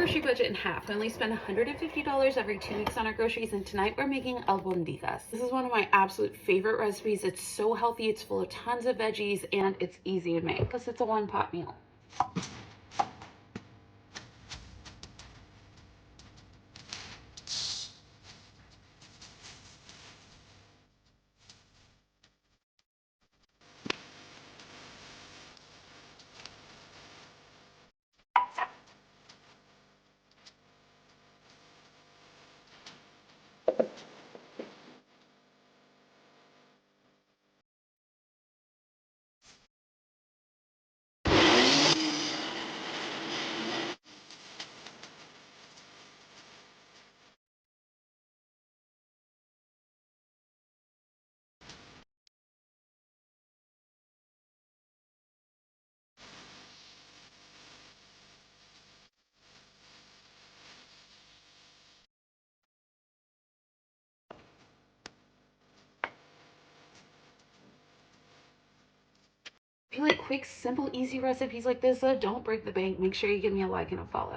grocery budget in half. We only spend $150 every 2 weeks on our groceries, and tonight we're making albondigas. This is one of my absolute favorite recipes. It's so healthy, it's full of tons of veggies, and it's easy to make because it's a one-pot meal. If you like quick, simple, easy recipes like this, don't break the bank, make sure you give me a like and a follow.